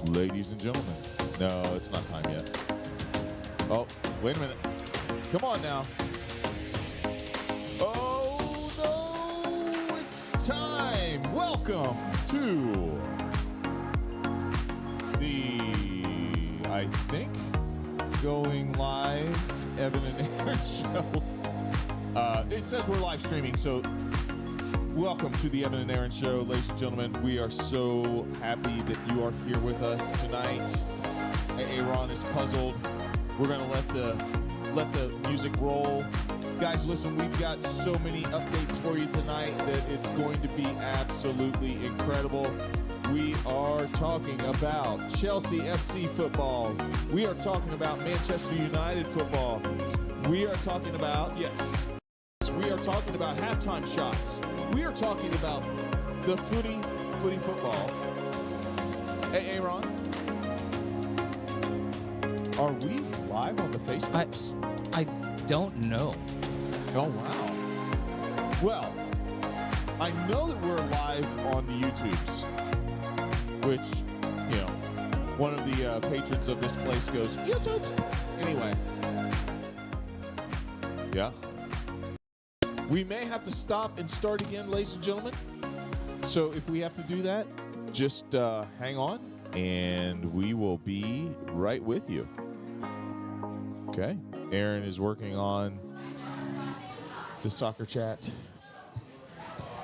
Ladies and gentlemen. No, it's not time yet. Oh, wait a minute. Come on now. Oh, no, it's time. Welcome to the, I think, going live Evan and Aaron show. It says we're live streaming, so welcome to the Evan and Aaron show, ladies and gentlemen. We are so happy that you are here with us tonight. Aaron is puzzled. We're gonna let the music roll. Guys, listen, we've got so many updates for you tonight that it's going to be absolutely incredible. We are talking about Chelsea FC football. We are talking about Manchester United football. We are talking about, yes, we are talking about halftime shots. We are talking about the footy football. Hey, Aaron, are we live on the Facebooks? I don't know. Oh, wow. Well, I know that we're live on the YouTubes, which, you know, one of the patrons of this place goes, YouTubes? Anyway. Yeah. We may have to stop and start again, ladies and gentlemen. So if we have to do that, just hang on, and we will be right with you. Okay. Aaron is working on the soccer chat.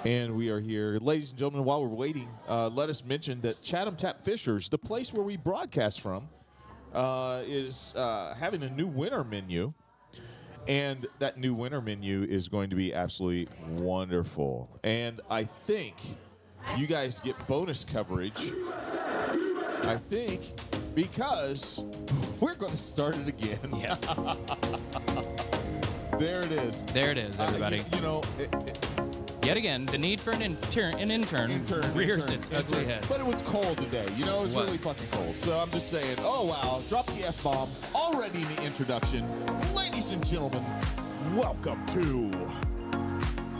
And we are here. Ladies and gentlemen, while we're waiting, let us mention that Chatham Tap Fishers, the place where we broadcast from, is having a new winter menu. And that new winter menu is going to be absolutely wonderful. And I think you guys get bonus coverage, I think, because we're going to start it again. Yeah. There it is. There it is, everybody. You know, yet again, the need for an intern rears its ugly head. But it was cold today. You know, it was really fucking cold. So I'm just saying, oh, wow, drop the F-bomb already in the introduction. Ladies and gentlemen, welcome to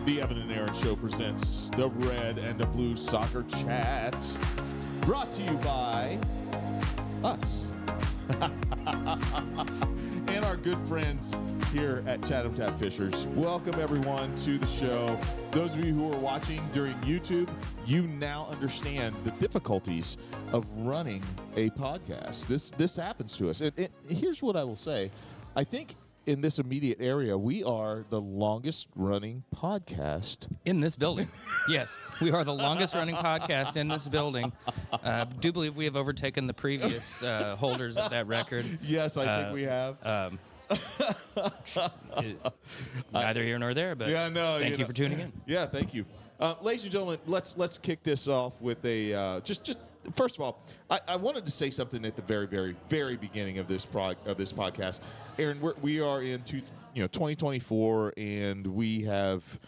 the Evan and Aaron Show presents the Red and the Blue Soccer Chat, brought to you by us and our good friends here at Chatham Tap Fishers. Welcome, everyone, to the show. Those of you who are watching during YouTube, you now understand the difficulties of running a podcast. This happens to us. And here's what I will say. I think in this immediate area, we are the longest running podcast in this building. Yes, we are the longest running podcast in this building. Do believe we have overtaken the previous holders of that record. Yes, I think we have. Neither here nor there, but yeah, no, thank you for tuning in. Yeah, thank you. Ladies and gentlemen, let's kick this off with a just first of all, I wanted to say something at the very, very, very beginning of this podcast. Aaron, we are in 2024, and we have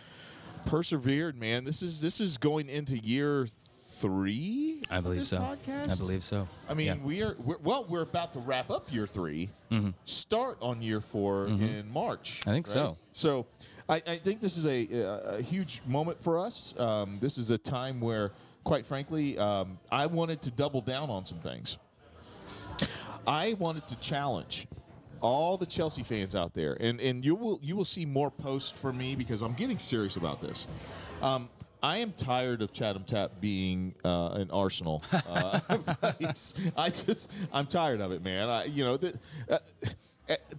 persevered, man. This is going into year 3. I believe so. Podcast. I believe so. I mean, yeah. we're about to wrap up year 3, start on year 4 in March. I think so. So I think this is a huge moment for us. This is a time where, quite frankly, I wanted to double down on some things. I wanted to challenge all the Chelsea fans out there, and you will see more posts from me because I'm getting serious about this. I am tired of Chatham Tap being an Arsenal place. I'm tired of it, man.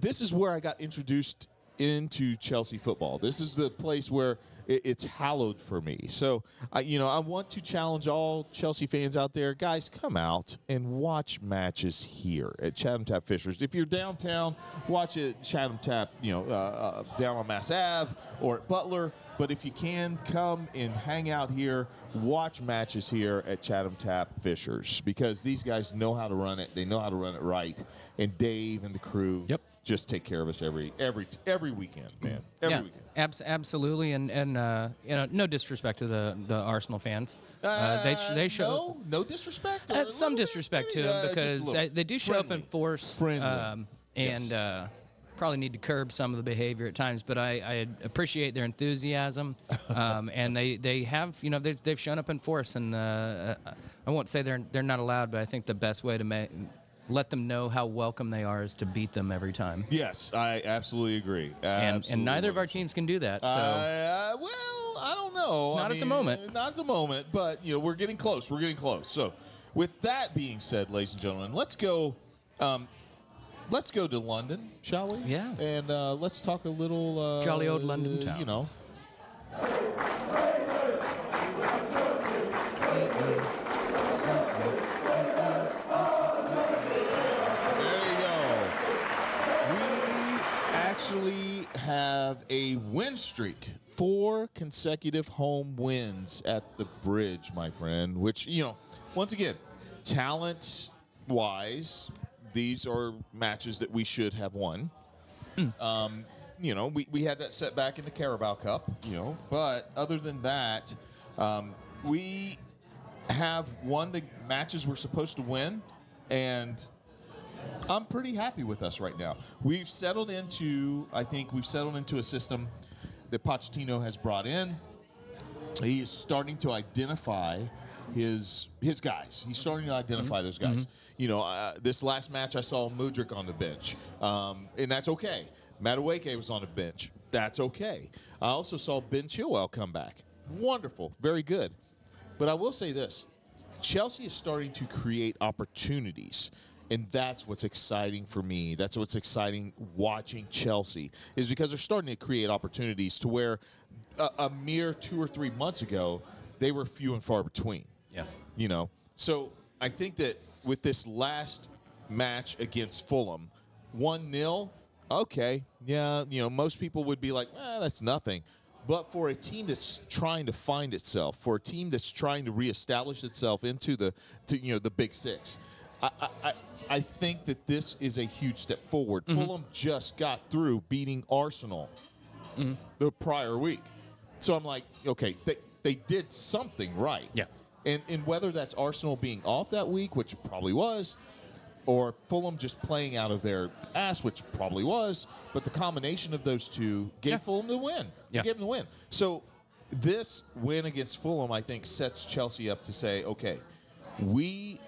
This is where I got introduced into Chelsea football. This is the place where it's hallowed for me. So, I want to challenge all Chelsea fans out there. Guys, come out and watch matches here at Chatham Tap Fishers. If you're downtown, watch it at Chatham Tap, down on Mass Ave or at Butler. But if you can, come and hang out here, watch matches here at Chatham Tap Fishers, because these guys know how to run it. They know how to run it right. And Dave and the crew just take care of us every weekend, man. Every weekend. Absolutely, and no disrespect to the Arsenal fans. They show no disrespect. Some disrespect to them because they do show up in force. Friendly. probably need to curb some of the behavior at times, but I appreciate their enthusiasm, and they have, they've shown up in force, and I won't say they're not allowed, but I think the best way to let them know how welcome they are is to beat them every time. Yes, I absolutely agree. And neither of our teams can do that. So. Well, I don't know. Not at the moment. Not at the moment, but we're getting close. We're getting close. So, with that being said, ladies and gentlemen, let's go. Let's go to London, shall we? Yeah. And let's talk a little. Jolly old London town. Actually have a win streak, 4 consecutive home wins at the Bridge, my friend, which, once again, talent-wise, these are matches that we should have won. We had that setback in the Carabao Cup, but other than that, we have won the matches we're supposed to win, and I'm pretty happy with us right now. We've settled into a system that Pochettino has brought in. He is starting to identify his guys. He's starting to identify those guys. This last match I saw Mudryk on the bench, and that's okay. Madueke was on the bench. That's okay. I also saw Ben Chilwell come back. Wonderful. Very good. But I will say this. Chelsea is starting to create opportunities. And that's what's exciting for me. That's what's exciting watching Chelsea, is because they're starting to create opportunities to where a mere 2 or 3 months ago, they were few and far between. Yeah. So I think that with this last match against Fulham, 1-0, okay. Yeah, most people would be like, that's nothing. But for a team that's trying to find itself, for a team that's trying to reestablish itself into the Big Six, I think that this is a huge step forward. Fulham just got through beating Arsenal the prior week. So I'm like, okay, they did something right. Yeah. And whether that's Arsenal being off that week, which it probably was, or Fulham just playing out of their ass, which probably was, but the combination of those two gave Fulham the win. Yeah. Gave them the win. So this win against Fulham, I think, sets Chelsea up to say, okay, we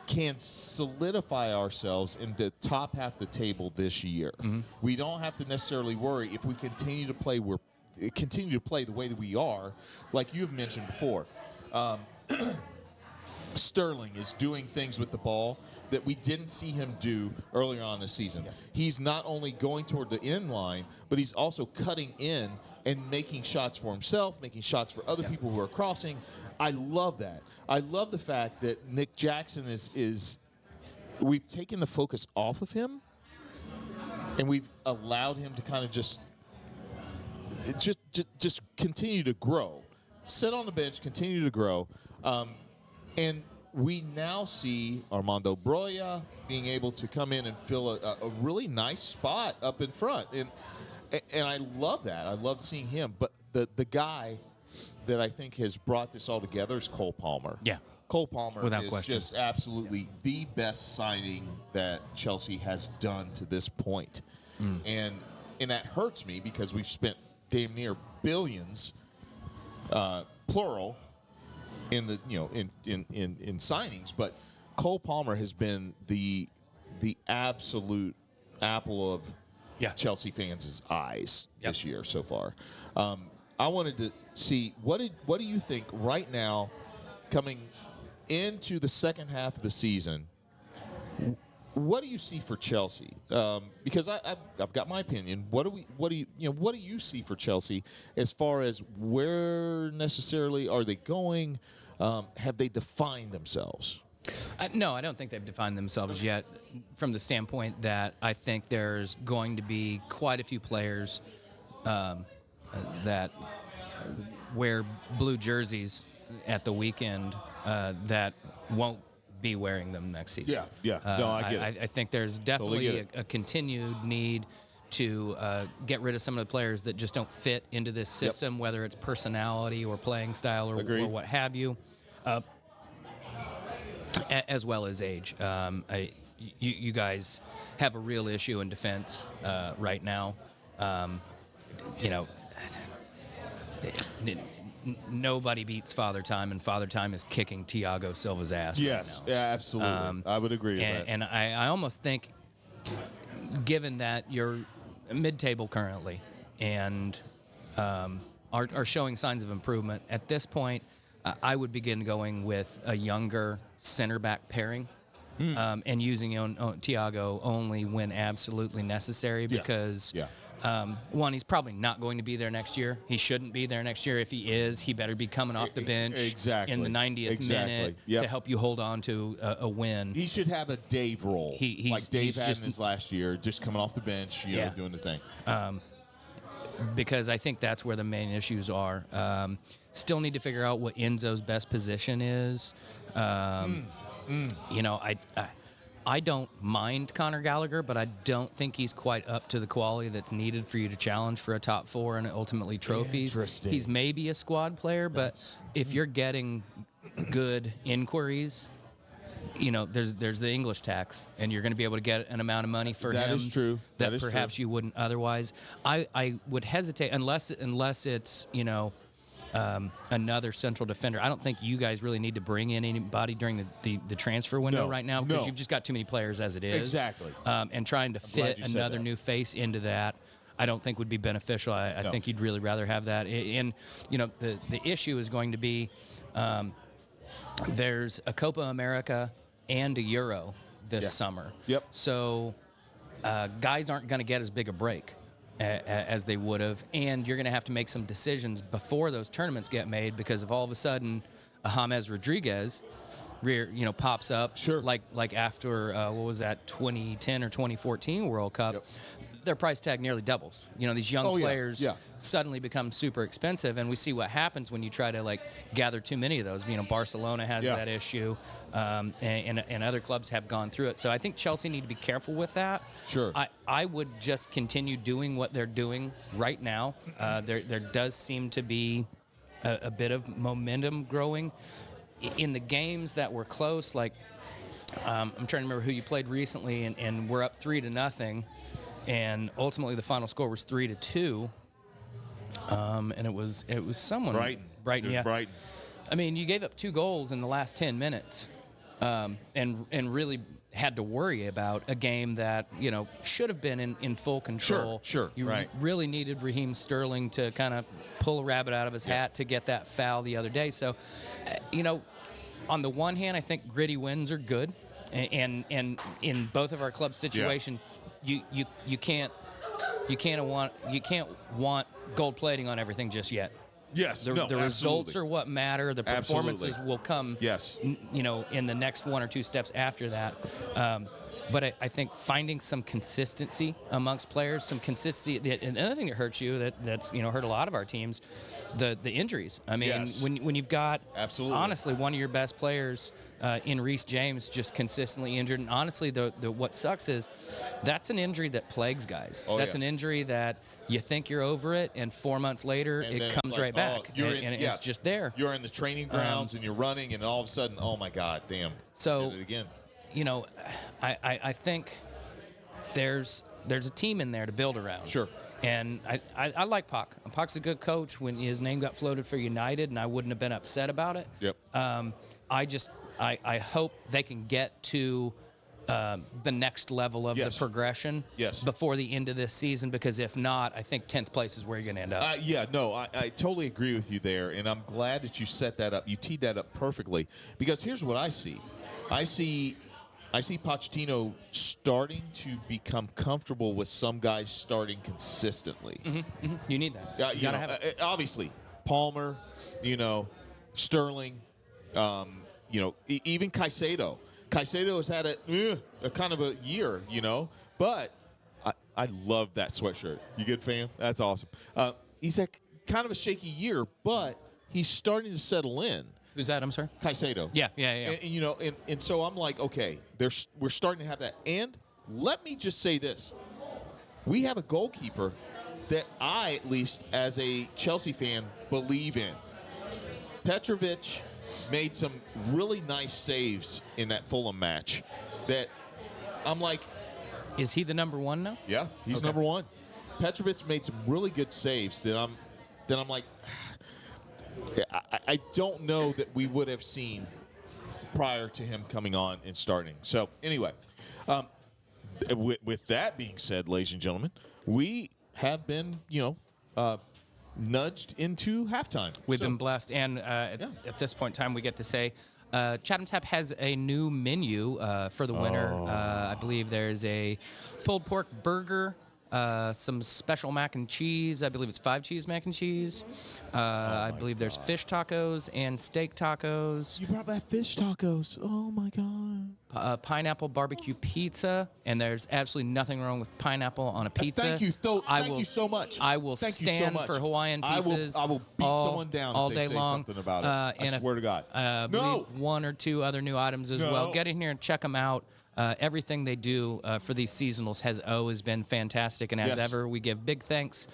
can solidify ourselves in the top half of the table this year. We don't have to necessarily worry if we continue to play the way that we are, like you've mentioned before. Sterling is doing things with the ball that we didn't see him do earlier on in the season. Yeah. He's not only going toward the end line, but he's also cutting in and making shots for himself, making shots for other people who are crossing. I love that. I love the fact that Nick Jackson is we've taken the focus off of him, and we've allowed him to kind of just continue to grow. Sit on the bench, continue to grow. And we now see Armando Broja being able to come in and fill a really nice spot up in front. And I love that. I love seeing him. But the guy that I think has brought this all together is Cole Palmer. Yeah. Cole Palmer Without is question. just absolutely the best signing that Chelsea has done to this point. And that hurts me because we've spent damn near billions, plural, in the in signings, but Cole Palmer has been the absolute apple of Chelsea fans' eyes this year so far. I wanted to see what do you think right now, coming into the second half of the season? What do you see for Chelsea? Because I've got my opinion. What do you see for Chelsea as far as where necessarily are they going? Have they defined themselves? No, I don't think they've defined themselves yet, from the standpoint that I think there's going to be quite a few players that wear blue jerseys at the weekend that won't be wearing them next season. Yeah. No, I get it. I think there's definitely a continued need to get rid of some of the players that just don't fit into this system, whether it's personality or playing style or what have you, as well as age. you guys have a real issue in defense right now. You know, nobody beats Father Time, and Father Time is kicking Thiago Silva's ass. Yes, right now. yeah, absolutely. I would agree with that. And I almost think, given that you're mid-table currently and are showing signs of improvement, at this point, I would begin going with a younger center back pairing. And using Thiago only when absolutely necessary, because one, he's probably not going to be there next year. He shouldn't be there next year. If he is, he better be coming off the bench in the 90th minute to help you hold on to a win. He should have a Dave role, like Dave had in his last year, just coming off the bench, you know, doing the thing. Because I think that's where the main issues are. Still need to figure out what Enzo's best position is. You know, I don't mind Conor Gallagher, but I don't think he's quite up to the quality that's needed for you to challenge for a top 4 and ultimately trophies. He's maybe a squad player, but if you're getting good inquiries, you know, there's the English tax, and you're going to be able to get an amount of money for him. That is true. That perhaps you wouldn't otherwise. I would hesitate unless it's, you know, another central defender. I don't think you guys really need to bring in anybody during the transfer window right now, because you've just got too many players as it is. Exactly. And trying to fit another new face into that, I don't think would be beneficial. I think you'd really rather have that. And, you know, the issue is going to be there's a Copa America and a Euro this summer. Yep. So guys aren't going to get as big a break as they would have, and you're going to have to make some decisions before those tournaments get made, because if all of a sudden James Rodriguez pops up, like after what was that, 2010 or 2014 World Cup, their price tag nearly doubles. You know, these young players suddenly become super expensive, and we see what happens when you try to gather too many of those. You know, Barcelona has that issue, and other clubs have gone through it. So I think Chelsea need to be careful with that. Sure. I would just continue doing what they're doing right now. There does seem to be a bit of momentum growing in the games that were close. Like I'm trying to remember who you played recently, and we're up 3-0. And ultimately, the final score was 3-2, and it was someone. Brighton, yeah. Brighton. I mean, you gave up 2 goals in the last 10 minutes, and really had to worry about a game that, you know, should have been in full control. Sure. You really needed Raheem Sterling to kind of pull a rabbit out of his hat to get that foul the other day. So, you know, on the one hand, I think gritty wins are good, and in both of our clubs' situation. You can't want gold plating on everything just yet. Yes, the results are what matter. The performances will come. Yes, you know, in the next 1 or 2 steps after that. But I think finding some consistency amongst players, some consistency. Another thing that hurts you, that's you know hurt a lot of our teams, the injuries. I mean, when you've got honestly one of your best players in Reece James just consistently injured, and honestly, the what sucks is that's an injury that plagues guys. That's an injury that you think you're over it, and 4 months later it comes right back, and it's just there. You're in the training grounds and you're running, and all of a sudden, oh my God, damn! So did it again. You know, I think there's a team in there to build around. Sure. And I like Poch. Poch's a good coach. When his name got floated for United, and I wouldn't have been upset about it. Yep. I hope they can get to the next level of the progression before the end of this season, because if not, I think 10th place is where you're going to end up. I totally agree with you there, and I'm glad that you set that up. You teed that up perfectly, because here's what I see. I see Pochettino starting to become comfortable with some guys starting consistently. You need that. You gotta have it. Obviously, Palmer, you know, Sterling, you know, even Caicedo. Caicedo has had a kind of a year, you know, but I love that sweatshirt. You good, fam? That's awesome. He's had kind of a shaky year, but he's starting to settle in. Who's that? I'm sorry? Caicedo. Yeah. And, you know, and so I'm like, okay, we're starting to have that. And let me just say this. We have a goalkeeper that I, at least as a Chelsea fan, believe in. Petrovic made some really nice saves in that Fulham match that I'm like, Is he the number one now? yeah, he's Okay. number one. Petrovic made some really good saves that I'm like, I don't know that we would have seen prior to him coming on and starting. So anyway, with that being said, ladies and gentlemen, we have been, nudged into halftime. We've been blessed, and at this point in time, we get to say Chatham Tap has a new menu for the winter. I believe there's a pulled pork burger, some special mac and cheese. I believe it's 5 cheese mac and cheese. I believe there's fish tacos and steak tacos. You brought back fish tacos. Oh my God. Pineapple barbecue pizza, and there's absolutely nothing wrong with pineapple on a pizza. Thank you, thank you so much. I will stand for Hawaiian pizzas. I will beat someone down all if they day say long. something about it. I swear to God. I believe 1 or 2 other new items as well. Get in here and check them out. Everything they do for these seasonals has always been fantastic, and as ever, we give big thanks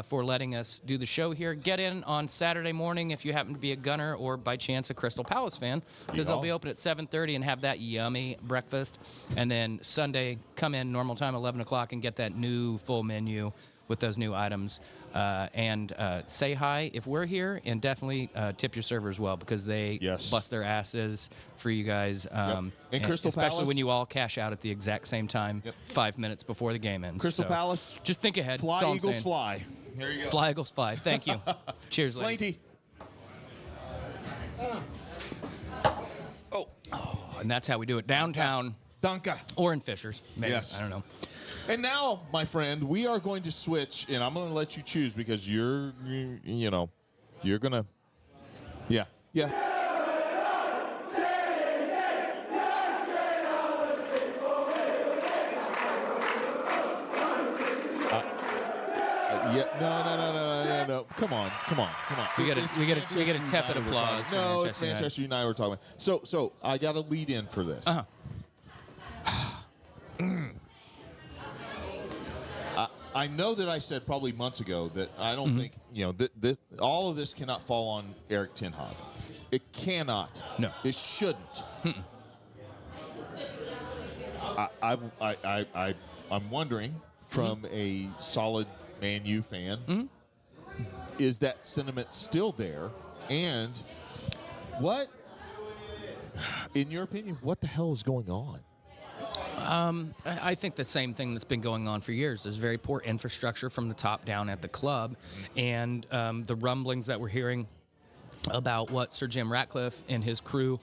for letting us do the show here. Get in on Saturday morning if you happen to be a Gunner or by chance a Crystal Palace fan, because they'll be open at 7:30 and have that yummy breakfast. And then Sunday, come in normal time, 11 o'clock, and get that new full menu with those new items. And say hi if we're here, and definitely tip your server as well, because they bust their asses for you guys. And Crystal especially Palace, when you all cash out at the exact same time, 5 minutes before the game ends. Crystal Palace, just think ahead. Fly, That's all I'm Eagles, saying. fly. There you go. Fly, Eagles, fly. Thank you. Cheers, ladies. Slanty. Oh, and that's how we do it downtown. Danka. Or in Fishers, maybe. Yes. I don't know. And now, my friend, we are going to switch, and I'm going to let you choose because you're going to, yeah. No. Come on. We get a tepid applause. No, it's Manchester United we're talking about. So I got a lead in for this. I know that I said probably months ago that I don't think this all of this cannot fall on Eric Ten Hag. It cannot. No. It shouldn't. I'm wondering from a solid Man U fan, is that sentiment still there? And what, in your opinion, what the hell is going on? I think the same thing that's been going on for years. There's very poor infrastructure from the top down at the club, and the rumblings that we're hearing about what Sir Jim Ratcliffe and his crew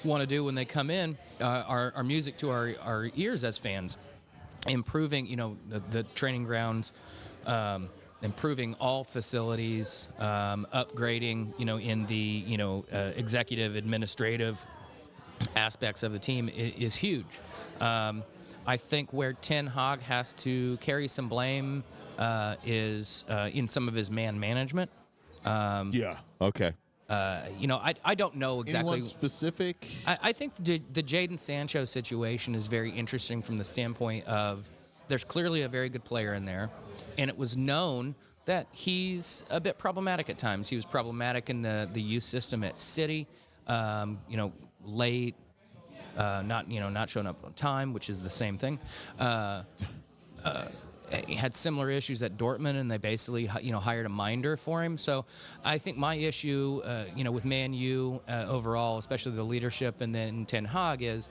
want to do when they come in are music to our ears as fans. Improving, the training grounds, improving all facilities, upgrading, in the executive, administrative aspects of the team is huge. I think where Ten Hag has to carry some blame is in some of his man management. Okay. I don't know exactly. Anyone specific? I think the Jadon Sancho situation is very interesting from the standpoint of there's clearly a very good player in there, and it was known that he's a bit problematic at times. He was problematic in the youth system at City, late. Not showing up on time, which is the same thing. He had similar issues at Dortmund, and they basically, hired a minder for him. So I think my issue, with Man U overall, especially the leadership and then Ten Hag, is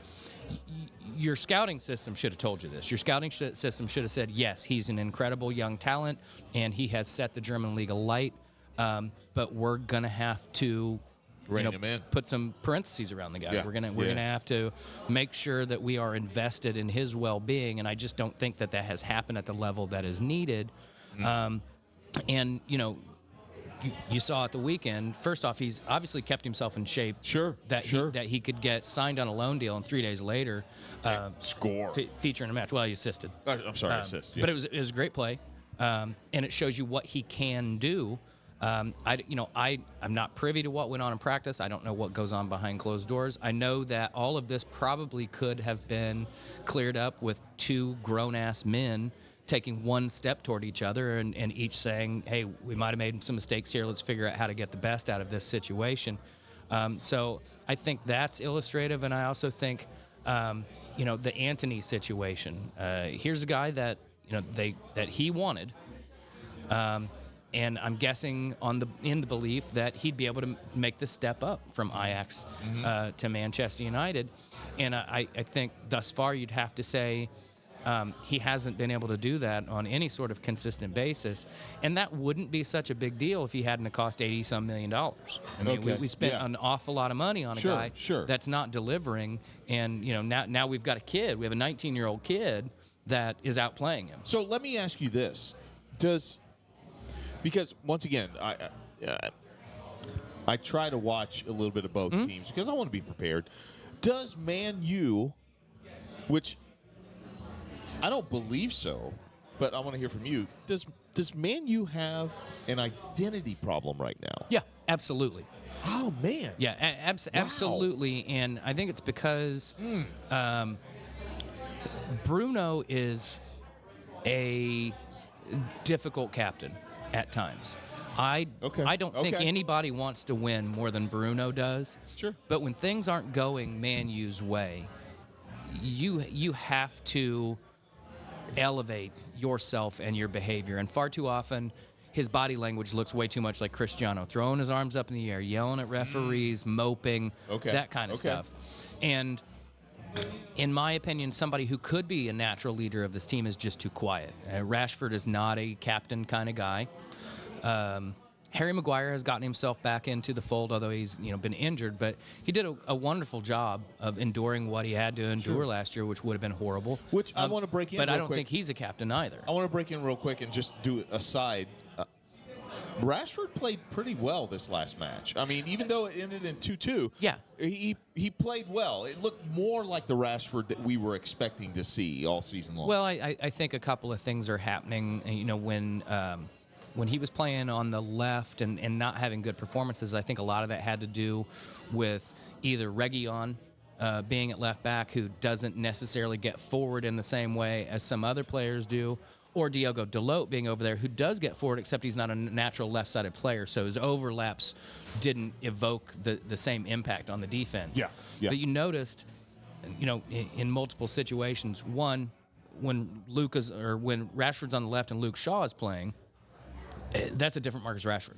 your scouting system should have told you this. Your scouting system should have said, yes, he's an incredible young talent, and he has set the German league alight, but we're going to have to put some parentheses around the guy. Yeah. We're gonna have to make sure that we are invested in his well-being, and I just don't think that has happened at the level that is needed. And you saw at the weekend. First off, he's obviously kept himself in shape. Sure. That he could get signed on a loan deal, and 3 days later, score featuring a match. Well, he assisted. I'm sorry, assist. Yeah. But it was a great play, and it shows you what he can do. I'm not privy to what went on in practice. I don't know what goes on behind closed doors. I know that all of this probably could have been cleared up with 2 grown-ass men taking one step toward each other and each saying, hey, we might have made some mistakes here. Let's figure out how to get the best out of this situation. So I think that's illustrative, and I also think, the Anthony situation. Here's a guy that that he wanted, and I'm guessing in the belief that he'd be able to make the step up from Ajax to Manchester United, and I think thus far you'd have to say he hasn't been able to do that on any sort of consistent basis, and that wouldn't be such a big deal if he hadn't cost $80-some million. I mean, we spent an awful lot of money on a guy that's not delivering, and now we've got a kid. We have a 19-year-old kid that is outplaying him. So let me ask you this: because once again, I try to watch a little bit of both teams because I want to be prepared. Does Man U, which I don't believe so, but I want to hear from you. Does Man U have an identity problem right now? Yeah, absolutely. Oh, man. Yeah, absolutely. And I think it's because Bruno is a difficult captain at times. I don't think anybody wants to win more than Bruno does. Sure. But when things aren't going Man U's way, you have to elevate yourself and your behavior. And far too often, his body language looks way too much like Cristiano, throwing his arms up in the air, yelling at referees, moping, that kind of stuff. And in my opinion, somebody who could be a natural leader of this team is just too quiet. Rashford is not a captain kind of guy. Harry Maguire has gotten himself back into the fold, although he's been injured. But he did a wonderful job of enduring what he had to endure last year, which would have been horrible. Which I want to break in but real I don't quick. think he's a captain either. I want to break in real quick and just do a side. Rashford played pretty well this last match. I mean, even though it ended in 2-2, he played well. It looked more like the Rashford that we were expecting to see all season long. Well, I think a couple of things are happening. When he was playing on the left and not having good performances, I think a lot of that had to do with either Reguilon being at left back, who doesn't necessarily get forward in the same way as some other players do, or Diogo Dalot being over there, who does get forward, except he's not a natural left-sided player, so his overlaps didn't evoke the same impact on the defense. Yeah. But you noticed, in multiple situations, one, when Rashford's on the left and Luke Shaw is playing, that's a different Marcus Rashford.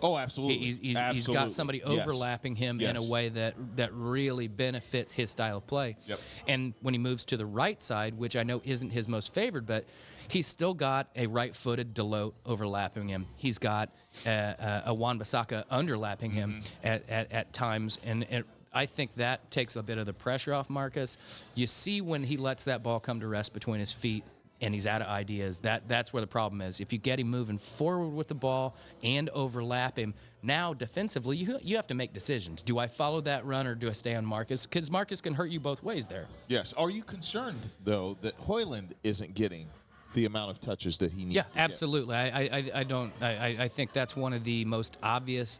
Oh, absolutely. He's got somebody overlapping him in a way that really benefits his style of play. Yep. And when he moves to the right side, which I know isn't his most favored, but he's still got a right-footed Dalot overlapping him. He's got a Wan-Bissaka underlapping him at times, and I think that takes a bit of the pressure off Marcus. You see when he lets that ball come to rest between his feet, and he's out of ideas. That's where the problem is. If you get him moving forward with the ball and overlap him, now defensively you have to make decisions. Do I follow that run or do I stay on Marcus? Because Marcus can hurt you both ways there. Yes. Are you concerned, though, that Højlund isn't getting the amount of touches that he needs to absolutely. I don't. I think that's one of the most obvious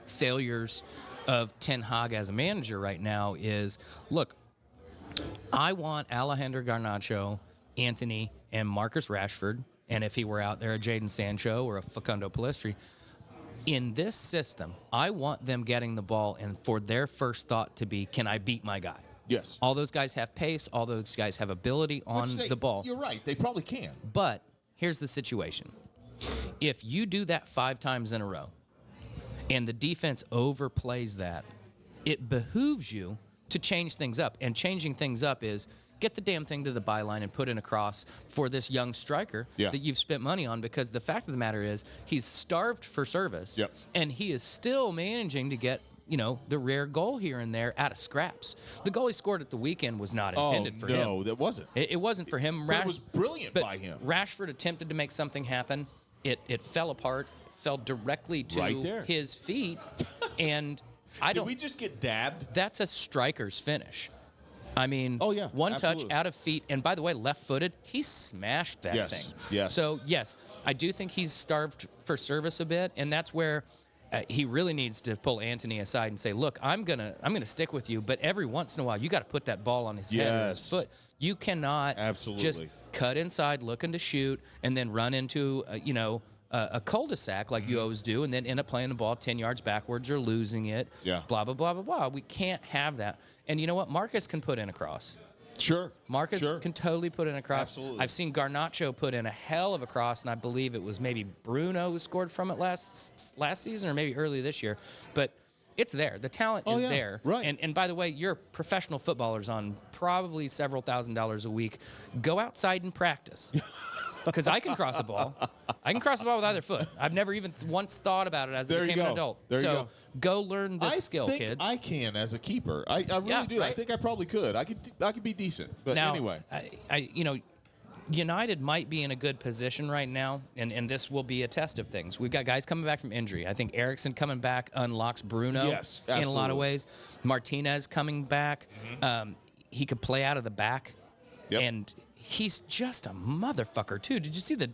failures of Ten Hag as a manager right now is, look, I want Alejandro Garnacho, Anthony, and Marcus Rashford, and if he were out there, a Jadon Sancho or a Facundo Pellistri. In this system, I want them getting the ball and for their first thought to be, can I beat my guy? Yes. All those guys have pace. All those guys have ability on the ball. You're right. They probably can. But here's the situation. If you do that 5 times in a row and the defense overplays that, it behooves you to change things up. And changing things up is get the damn thing to the byline and put in a cross for this young striker that you've spent money on, because the fact of the matter is he's starved for service, and he is still managing to get the rare goal here and there out of scraps. The goal he scored at the weekend was not intended for him. No, that wasn't. It wasn't for him. But it was brilliant by him. Rashford attempted to make something happen. It fell apart, fell directly to his feet, and Did we just get dabbed? That's a striker's finish. I mean, one touch out of feet, and by the way, left-footed, he smashed that thing. Yes. So, yes, I do think he's starved for service a bit, and that's where he really needs to pull Anthony aside and say, look, I'm gonna stick with you, but every once in a while, you got to put that ball on his head or his foot. You cannot just cut inside looking to shoot and then run into, a cul-de-sac like you always do, and then end up playing the ball 10 yards backwards or losing it. Yeah. Blah, blah, blah, blah, blah. We can't have that. And you know what? Marcus can put in a cross. Sure. Marcus can totally put in a cross. Absolutely. I've seen Garnacho put in a hell of a cross, and I believe it was maybe Bruno who scored from it last season or maybe early this year. But it's there. The talent is there. Right. And by the way, you're professional footballers on probably several $1,000s a week. Go outside and practice. Because I can cross a ball. I can cross a ball with either foot. I've never even once thought about it as I became an adult. There you so go learn this skill, I think kids. I can as a keeper. I really do. Right? I think I probably could. I could be decent. But now, anyway. United might be in a good position right now, and this will be a test of things. We've got guys coming back from injury. I think Eriksson coming back unlocks Bruno in a lot of ways. Martinez coming back. He could play out of the back. And he's just a motherfucker, too. Did you see the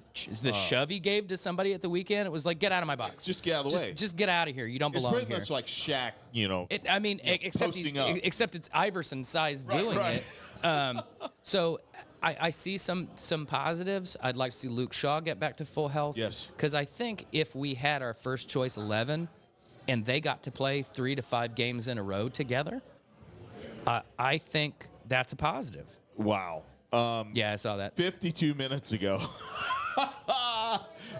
shove he gave to somebody at the weekend? It was like, get out of my box. Just get out of the way. Just get out of here. You don't belong here. It's pretty much like Shaq, except it's Iverson size doing it. So I see some positives. I'd like to see Luke Shaw get back to full health. Yes. Because I think if we had our first choice 11 and they got to play 3 to 5 games in a row together, I think that's a positive. Wow. Yeah, I saw that. 52 minutes ago.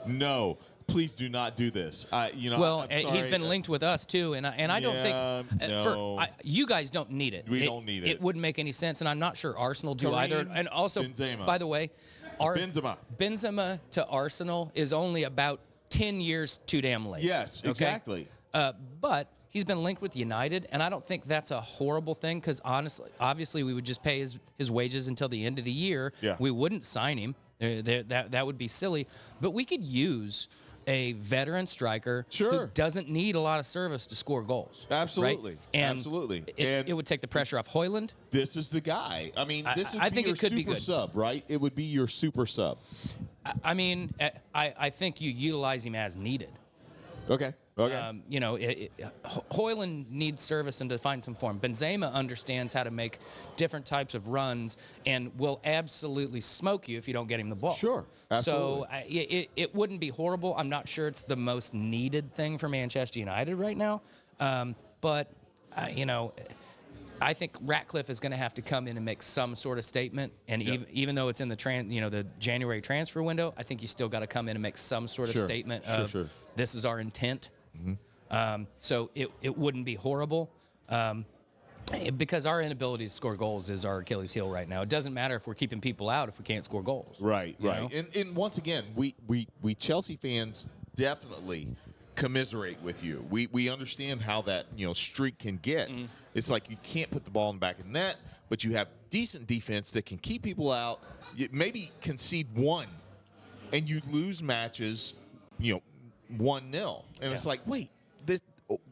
No, please do not do this. He's been linked with us too, and I don't think you guys don't need it. We don't need it. It wouldn't make any sense, and I'm not sure Arsenal do either. And also, Benzema. by the way, Benzema to Arsenal is only about 10 years too damn late. Yes, okay? exactly. But he's been linked with United, and I don't think that's a horrible thing because obviously we would just pay his wages until the end of the year. Yeah. We wouldn't sign him. That would be silly. But we could use a veteran striker who doesn't need a lot of service to score goals. Absolutely. Right? And absolutely. It would take the pressure off Højlund. This is the guy. I mean, this I would think be your it could be super good. sub, right? It would be your super sub. I think you utilize him as needed. Okay. Højlund needs service and to find some form. Benzema understands how to make different types of runs and will absolutely smoke you if you don't get him the ball. Sure, absolutely. So it wouldn't be horrible. I'm not sure it's the most needed thing for Manchester United right now, but I think Ratcliffe is going to have to come in and make some sort of statement. And even though it's in the January transfer window, I think you still got to come in and make some sort of statement of this is our intent. So it wouldn't be horrible because our inability to score goals is our Achilles heel right now. It doesn't matter if we're keeping people out if we can't score goals. Right. And once again, we Chelsea fans definitely commiserate with you. We understand how that streak can get. It's like you can't put the ball in the back of the net, but you have decent defense that can keep people out. You maybe concede one, and you lose matches, 1-0, and it's like, wait,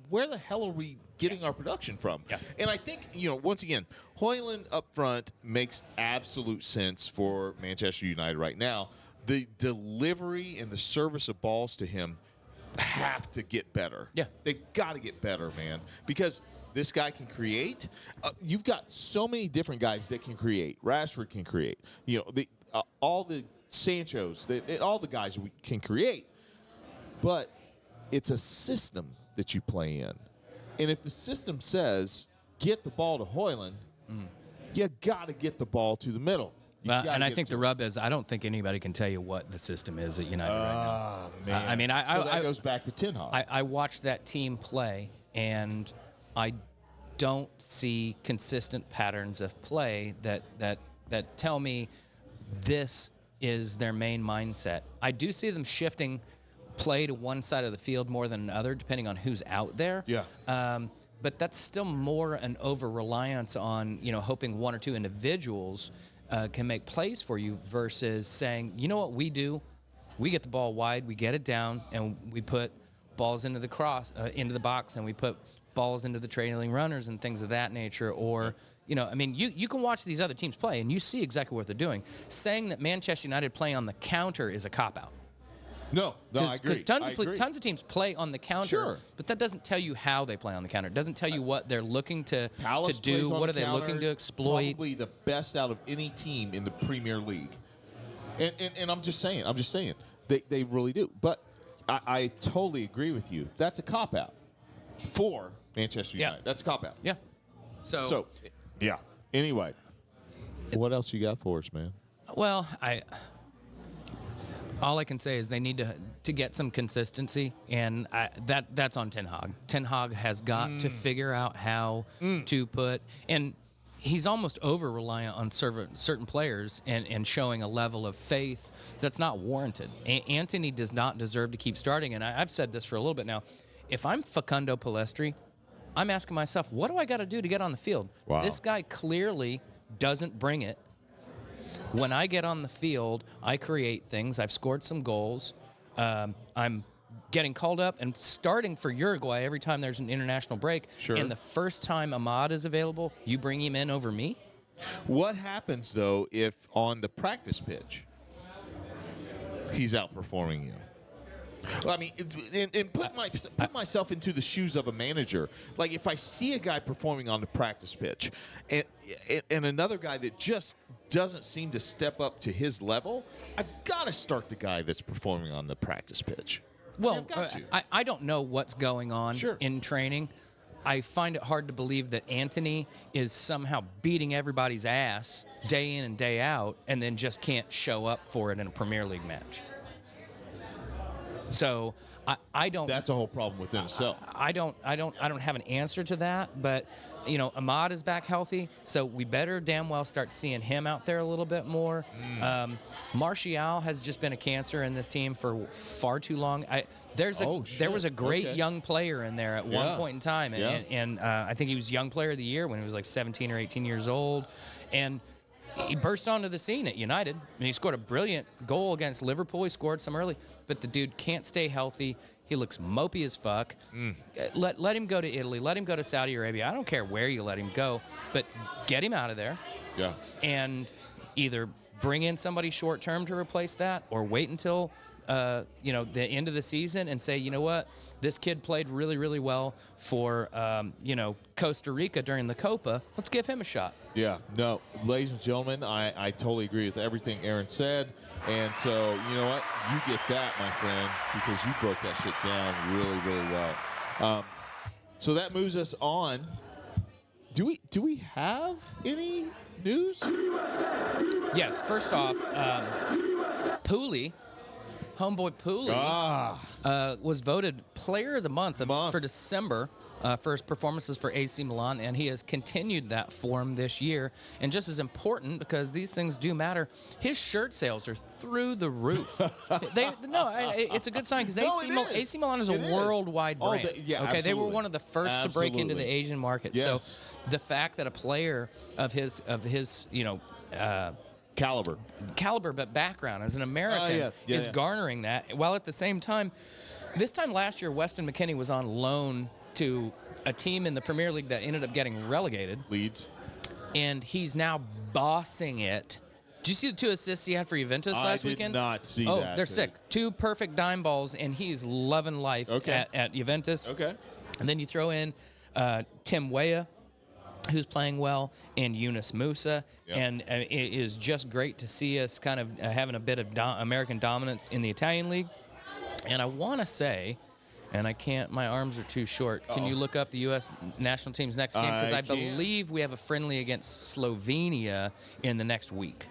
where the hell are we getting our production from? Yeah. And I think once again, Højlund up front makes absolute sense for Manchester United right now. The delivery and the service of balls to him have to get better. Yeah. They've got to get better, man, because this guy can create. You've got so many different guys that can create. Rashford can create. All the Sanchos, all the guys can create. But it's a system that you play in. And if the system says get the ball to Højlund, you got to get the ball to the middle. And I think the rub is I don't think anybody can tell you what the system is at United right now. Man. So that goes back to Ten Hag. I watched that team play, and I don't see consistent patterns of play that tell me this is their main mindset. I do see them shifting play to one side of the field more than another, depending on who's out there. Yeah. But that's still more an over-reliance on, hoping one or two individuals can make plays for you versus saying, you know what we do? We get the ball wide, we get it down, and we put balls into the box, and we put balls into the trailing runners and things of that nature. Or, you can watch these other teams play, and you see exactly what they're doing. Saying that Manchester United play on the counter is a cop-out. No, I agree. Because tons of teams play on the counter, but that doesn't tell you how they play on the counter. It doesn't tell you what they're looking to do. What are they looking to exploit? Probably the best out of any team in the Premier League. And I'm just saying, they really do. But I totally agree with you. That's a cop-out for Manchester United. That's a cop-out. Yeah. So, yeah. Anyway, what else you got for us, man? Well, all I can say is they need to get some consistency, and that's on Ten Hag. Ten Hag has got to figure out how to put, and he's almost over reliant on certain players and showing a level of faith that's not warranted. Antony does not deserve to keep starting, and I've said this for a little bit now. If I'm Facundo Palestri, I'm asking myself, what do I got to do to get on the field? Wow. This guy clearly doesn't bring it. When I get on the field, I create things. I've scored some goals. I'm getting called up and starting for Uruguay every time there's an international break. Sure. And the first time Ahmad is available, you bring him in over me? What happens, though, if on the practice pitch he's outperforming you? Well, I mean, and put myself into the shoes of a manager. Like, if I see a guy performing on the practice pitch and another guy that just doesn't seem to step up to his level, I've got to start the guy that's performing on the practice pitch. Well, I don't know what's going on in training. I find it hard to believe that Antony is somehow beating everybody's ass day in and day out and then just can't show up for it in a Premier League match. So I don't. That's a whole problem within itself. I don't have an answer to that, but Ahmad is back healthy, so we better damn well start seeing him out there a little bit more. Martial has just been a cancer in this team for far too long. There was a great young player in there at one point in time, and I think he was Young Player of the Year when he was like 17 or 18 years old, and he burst onto the scene at United. And he scored a brilliant goal against Liverpool. He scored some early, but the dude can't stay healthy. He looks mopey as fuck. Let him go to Italy. Let him go to Saudi Arabia. I don't care where you let him go, but get him out of there. Yeah. And either bring in somebody short term to replace that, or wait until the end of the season and say, you know what, this kid played really, really well for Costa Rica during the Copa. Let's give him a shot. Yeah, no, ladies and gentlemen, I totally agree with everything Aaron said. And so, you know what? You get that, my friend, because you broke that shit down really, really well. So that moves us on. Do we have any news? Yes, first off, Pooley, homeboy Pooley, was voted Player of the Month for December for his performances for AC Milan, and he has continued that form this year. And just as important, because these things do matter, his shirt sales are through the roof. It's a good sign, because AC Milan is a worldwide brand. Absolutely. They were one of the first to break into the Asian market. Yes. So the fact that a player of his caliber, but background as an American is garnering that, while at the same time, this time last year, Weston McKennie was on loan to a team in the Premier League that ended up getting relegated. Leeds. And he's now bossing it. Did you see the 2 assists he had for Juventus last weekend? I did not see that. Oh, they're sick. 2 perfect dime balls, and he's loving life at Juventus. Okay. And then you throw in Tim Weah, who's playing well, and Yunus Musa. And it is just great to see us kind of having a bit of American dominance in the Italian league. And I want to say, and I can't, my arms are too short. Can you look up the U.S. national team's next game? Because I believe we have a friendly against Slovenia in the next week.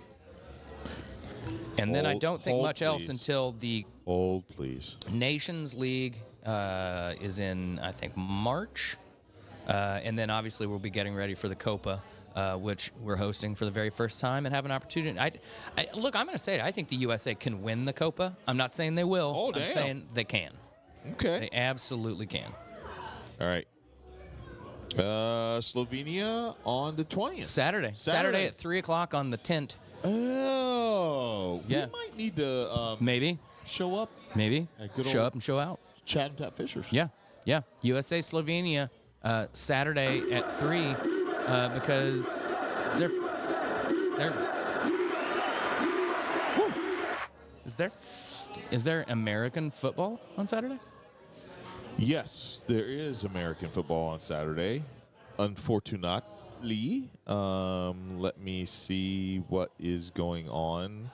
And then I don't think much else until the Nations League is in, I think, March. And then obviously we'll be getting ready for the Copa, which we're hosting for the very first time and have an opportunity. Look, I'm going to say it. I think the USA can win the Copa. I'm not saying they will. I'm saying they can. Okay. They absolutely can. All right. Slovenia on the 20th. Saturday at 3 o'clock on the tent. Oh. Yeah. We might need to maybe show up. Maybe. Show up and show out. Chat and Tap Fishers. Yeah. USA Slovenia Saturday at 3 because they're Is there American football on Saturday? Yes, there is American football on Saturday. Unfortunately, let me see what is going on.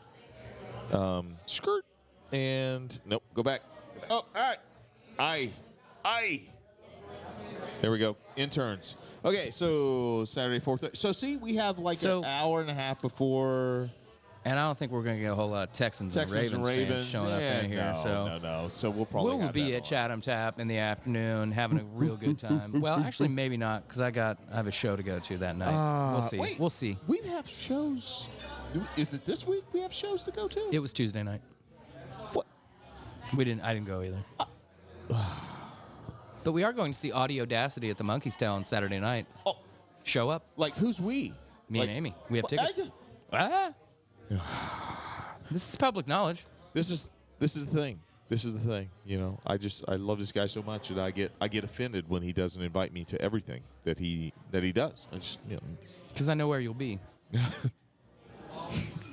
Skirt and nope, go back. Oh, all right. Aye. There we go. Interns. Okay, so Saturday, 4:30. So see, we have like an hour and a half before. And I don't think we're going to get a whole lot of Texans and Ravens fans showing up in here. No. So we'll probably we'll have be that at on. Chatham Tap in the afternoon having a real good time. Well, actually, maybe not, because I have a show to go to that night. We'll see. Wait, we'll see. We have shows. Is it this week we have shows to go to? It was Tuesday night. What? I didn't go either. But we are going to see Audiodacity at the Monkey's Tail on Saturday night. Oh. Show up. Like, who's we? Me and Amy. We have tickets. This is public knowledge. This is the thing. This is the thing. You know, I love this guy so much that I get offended when he doesn't invite me to everything that he does. Because I know where you'll be.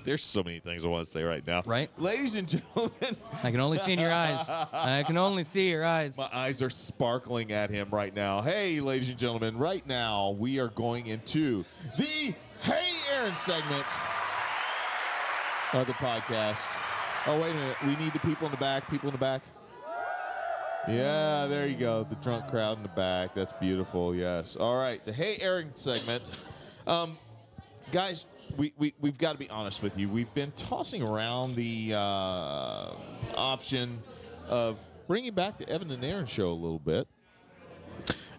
There's so many things I want to say right now. Right? Ladies and gentlemen. I can only see in your eyes. I can only see your eyes. My eyes are sparkling at him right now. Hey, ladies and gentlemen, right now we are going into the Hey Aaron segment of the podcast. Oh, wait a minute. We need the people in the back. People in the back. Yeah, there you go. The drunk crowd in the back. That's beautiful. Yes. All right. The Hey Aaron segment. Guys, we've got to be honest with you. We've been tossing around the option of bringing back the Evan and Aaron show a little bit.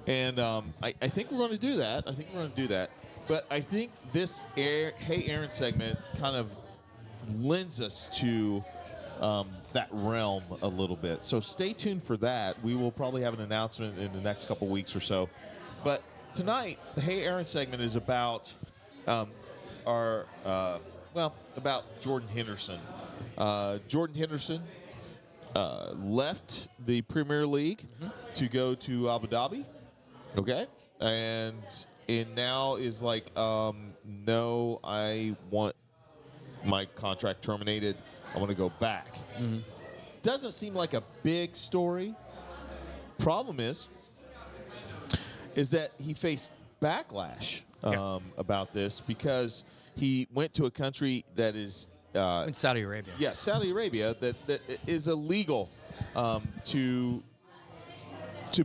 And I think we're going to do that. But I think this Hey Aaron segment kind of lends us to that realm a little bit. So stay tuned for that. We will probably have an announcement in the next couple weeks or so. But tonight, the Hey Aaron segment is about about Jordan Henderson. Jordan Henderson left the Premier League to go to Abu Dhabi. Okay. And now is like, no, I want my contract terminated. I want to go back. Doesn't seem like a big story. Problem is that he faced backlash about this because he went to a country that is in Saudi Arabia. Yeah, Saudi Arabia that is illegal to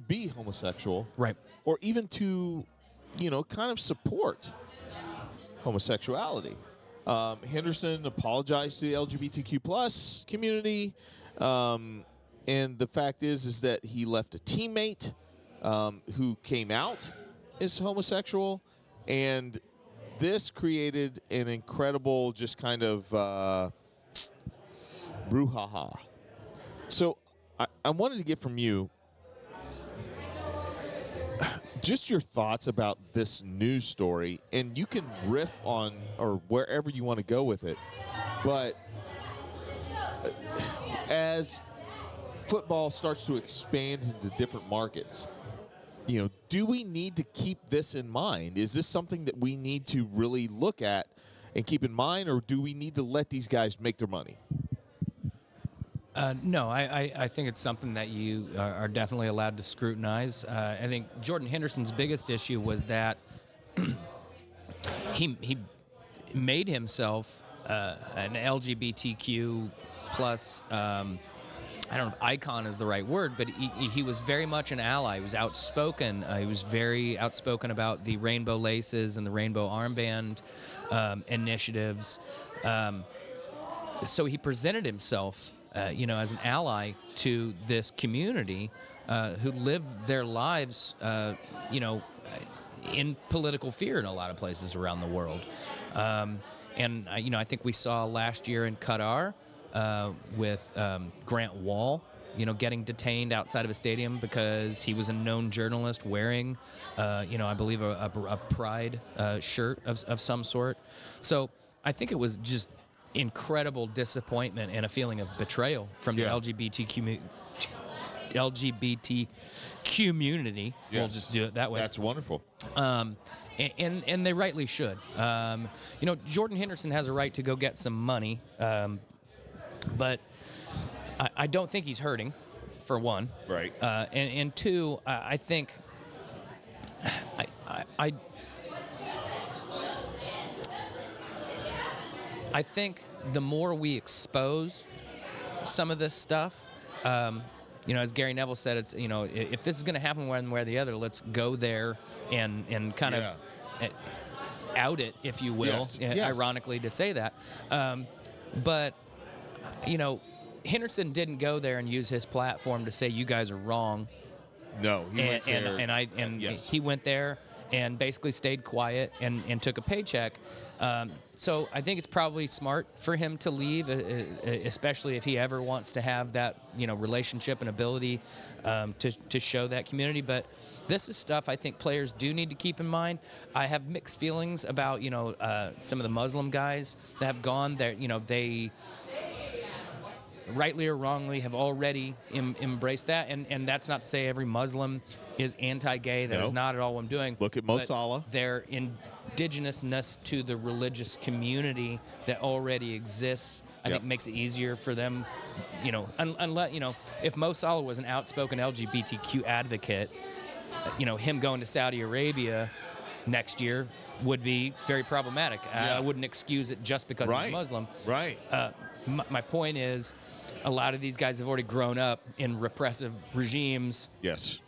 be homosexual, right? Or even to, kind of support homosexuality. Henderson apologized to the LGBTQ plus community, and the fact is that he left a teammate who came out as homosexual, and this created an incredible just kind of brouhaha. So I wanted to get from you just your thoughts about this news story, and you can riff on or wherever you want to go with it. But as football starts to expand into different markets, do we need to keep this in mind? Is this something that we need to really look at and keep in mind, or do we need to let these guys make their money? No, I think it's something that you are definitely allowed to scrutinize. I think Jordan Henderson's biggest issue was that he made himself an LGBTQ plus, I don't know if icon is the right word, but he was very much an ally. He was outspoken. He was very outspoken about the rainbow laces and the rainbow armband initiatives. So he presented himself as an ally to this community who live their lives, in political fear in a lot of places around the world. And I think we saw last year in Qatar with Grant Wall, getting detained outside of a stadium because he was a known journalist wearing, I believe a pride shirt of some sort. So I think it was just incredible disappointment and a feeling of betrayal from the LGBT community. Yes. We'll just do it that way. That's wonderful. And they rightly should. Jordan Henderson has a right to go get some money, but I don't think he's hurting, for one. Right. And two, I think I think the more we expose some of this stuff, as Gary Neville said, it's if this is going to happen one way or the other, let's go there and kind of out it, if you will. Yes. Ironically to say that, but Henderson didn't go there and use his platform to say you guys are wrong. No, he went there. He went there and basically stayed quiet and took a paycheck. So I think it's probably smart for him to leave, especially if he ever wants to have that relationship and ability to show that community. But this is stuff I think players do need to keep in mind. I have mixed feelings about some of the Muslim guys that have gone there. They rightly or wrongly have already embraced that, and that's not to say every Muslim is anti-gay. That is not at all what I'm doing. Look at Mo Salah. Their indigenousness to the religious community that already exists, I think, makes it easier for them. Unless if Mo Salah was an outspoken LGBTQ advocate, him going to Saudi Arabia next year would be very problematic. I wouldn't excuse it just because he's Muslim. Right. My point is, a lot of these guys have already grown up in repressive regimes. Yes.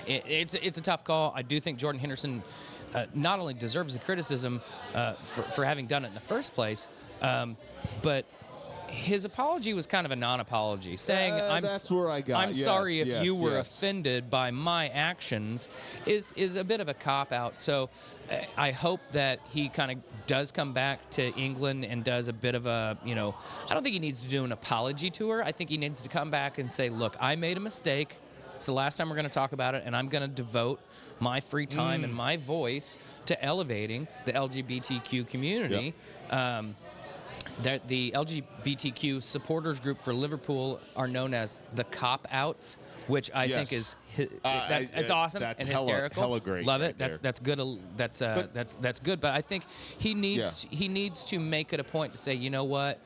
It's a tough call. I do think Jordan Henderson not only deserves the criticism for having done it in the first place, but his apology was kind of a non-apology, saying that's where I got. I'm sorry if you were offended by my actions is a bit of a cop-out. So I hope that he kind of does come back to England and does a bit of a, I don't think he needs to do an apology tour. I think he needs to come back and say, look, I made a mistake. It's the last time we're going to talk about it, and I'm going to devote my free time and my voice to elevating the LGBTQ community. The LGBTQ supporters group for Liverpool are known as the Cop-Outs, which I think is it's awesome and hysterical. Hella great. Love it. Right That's good. That's good. But I think he needs to make it a point to say, you know what,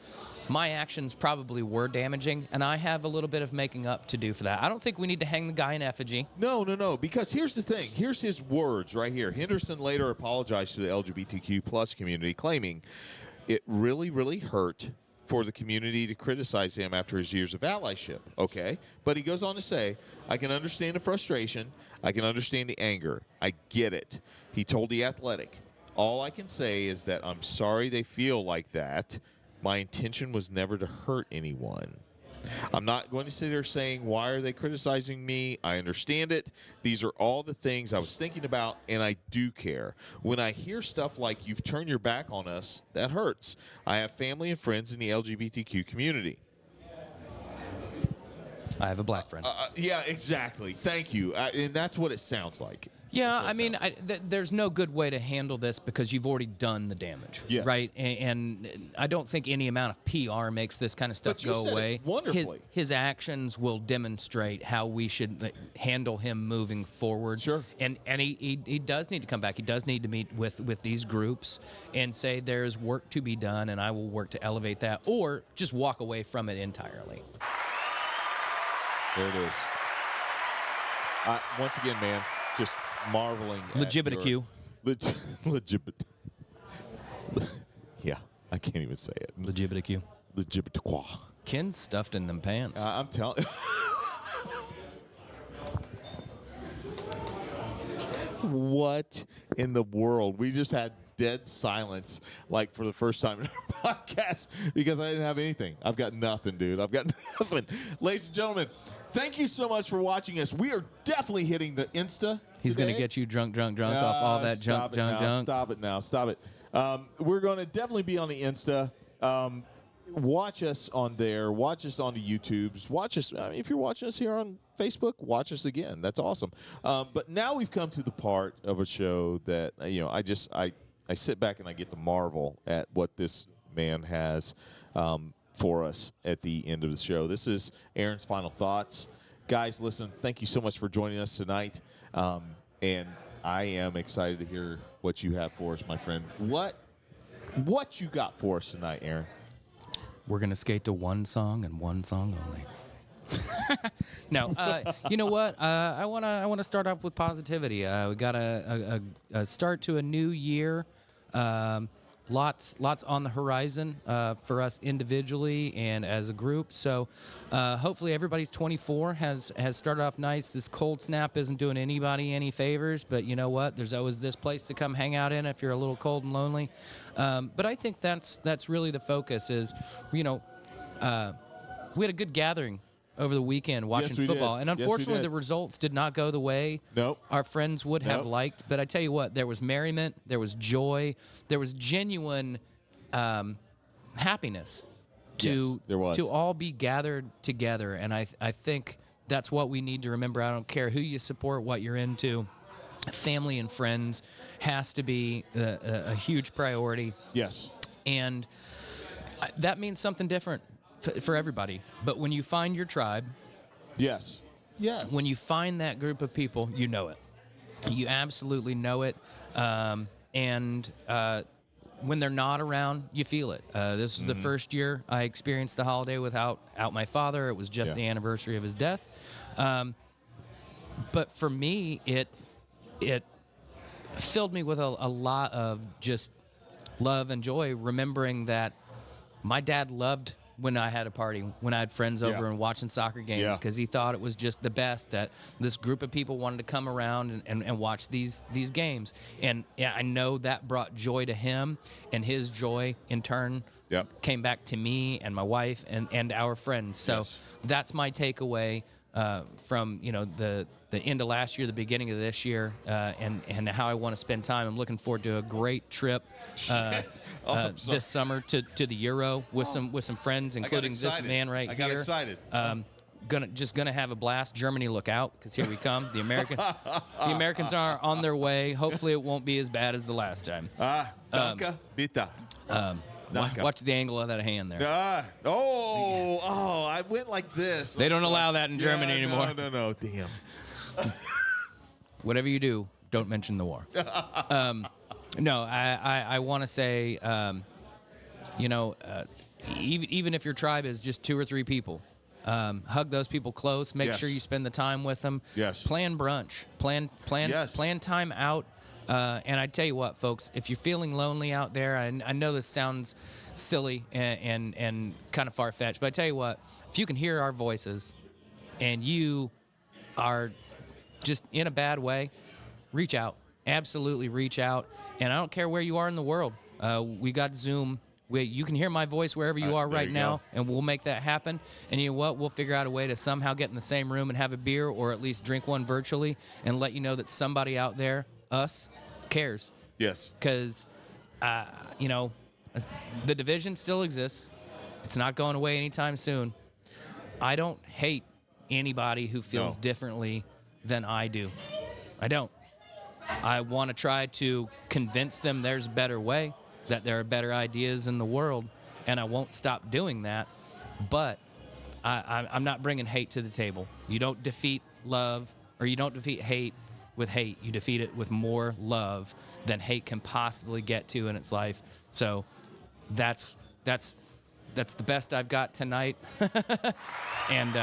my actions probably were damaging, and I have a little bit of making up to do for that. I don't think we need to hang the guy in effigy. No. Because here's the thing. Here's his words right here. Henderson later apologized to the LGBTQ plus community, claiming it really, really hurt for the community to criticize him after his years of allyship. Okay? But he goes on to say, I can understand the frustration. I can understand the anger. I get it. He told The Athletic, all I can say is that I'm sorry they feel like that. My intention was never to hurt anyone. I'm not going to sit there saying, why are they criticizing me? I understand it. These are all the things I was thinking about, and I do care. When I hear stuff like, you've turned your back on us, that hurts. I have family and friends in the LGBTQ community. I have a black friend. Yeah, exactly. Thank you. And that's what it sounds like. Yeah, I mean, there's no good way to handle this because you've already done the damage, right? And I don't think any amount of PR makes this kind of stuff go away. Wonderfully. His actions will demonstrate how we should handle him moving forward. Sure. And he does need to come back. He does need to meet with these groups and say there's work to be done, and I will work to elevate that, or just walk away from it entirely. There it is. Once again, man, just marveling LGBTQ. Legit. Yeah, I can't even say it. LGBTQ. LGBTQ. Ken's stuffed in them pants. I'm telling. What in the world? We just had dead silence, like, for the first time in our podcast because I didn't have anything. I've got nothing, dude. I've got nothing. Ladies and gentlemen, thank you so much for watching us. We are definitely hitting the Insta. He's going to get you drunk off all that junk. Stop it now. Stop it. We're going to definitely be on the Insta. Watch us on there. Watch us on the YouTubes. Watch us. I mean, if you're watching us here on Facebook, watch us again. That's awesome. But now we've come to the part of a show that, I sit back and I get to marvel at what this man has for us at the end of the show. This is Aaron's final thoughts. Guys, listen, thank you so much for joining us tonight. And I am excited to hear what you have for us, my friend. What you got for us tonight, Aaron? We're going to skate to one song and one song only. No, you know what? I want to start off with positivity. We got a start to a new year. lots on the horizon for us individually and as a group. So hopefully everybody's 24 has started off nice. This cold snap isn't doing anybody any favors, but you know what? There's always this place to come hang out in if you're a little cold and lonely. But I think that's really the focus is, we had a good gathering over the weekend watching football. And unfortunately, the results did not go the way our friends would have liked. But I tell you what, there was merriment, there was joy, there was genuine happiness to all be gathered together. And I think that's what we need to remember. I don't care who you support, what you're into. Family and friends has to be a huge priority. Yes. And that means something different for everybody. But when you find your tribe, yes, when you find that group of people, you know it. You absolutely know it. And when they're not around, you feel it. This is the first year I experienced the holiday without my father. It was just the anniversary of his death. But for me, it filled me with a lot of just love and joy, remembering that my dad loved when I had a party, when I had friends over and watching soccer games, because he thought it was just the best that this group of people wanted to come around and watch these games. And I know that brought joy to him, and his joy in turn came back to me and my wife and our friends. So that's my takeaway from the end of last year, the beginning of this year, and how I want to spend time. I'm looking forward to a great trip this summer to the Euro with some friends, including this man right here. I got excited. Gonna have a blast. Germany, look out, because here we come. The Americans are on their way. Hopefully, it won't be as bad as the last time. Danke, bitte. Watch the angle of that hand there. I went like this. They don't allow that in Germany anymore. No, damn. Whatever you do, don't mention the war. No, I want to say, even if your tribe is just 2 or 3 people, hug those people close. Make sure you spend the time with them. Yes. Plan brunch. Plan time out. And I tell you what, folks, if you're feeling lonely out there, I know this sounds silly and kind of far-fetched, but I tell you what, if you can hear our voices and you are just in a bad way, reach out. Absolutely reach out. And I don't care where you are in the world. We got Zoom. You can hear my voice wherever you are right now, and we'll make that happen. And you know what? We'll figure out a way to somehow get in the same room and have a beer, or at least drink one virtually, and let you know that somebody out there, us, cares. Yes. Because, the division still exists. It's not going away anytime soon. I don't hate anybody who feels differently than I do. I don't. I want to try to convince them there's a better way, that there are better ideas in the world, and I won't stop doing that. But I'm not bringing hate to the table. You don't defeat love, or you don't defeat hate with hate. You defeat it with more love than hate can possibly get to in its life. So that's the best I've got tonight. And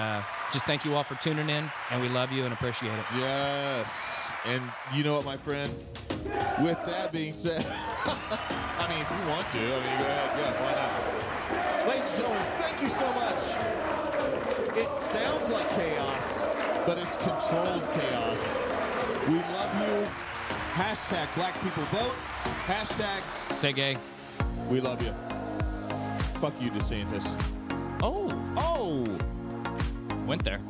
just thank you all for tuning in, and we love you and appreciate it. Yes. And you know what, my friend? With that being said, I mean, if you want to, go ahead. Yeah, why not? Ladies and gentlemen, thank you so much. It sounds like chaos, but it's controlled chaos. We love you. Hashtag Black People Vote. Hashtag Say gay. We love you. Fuck you, DeSantis. Oh. Oh. Went there.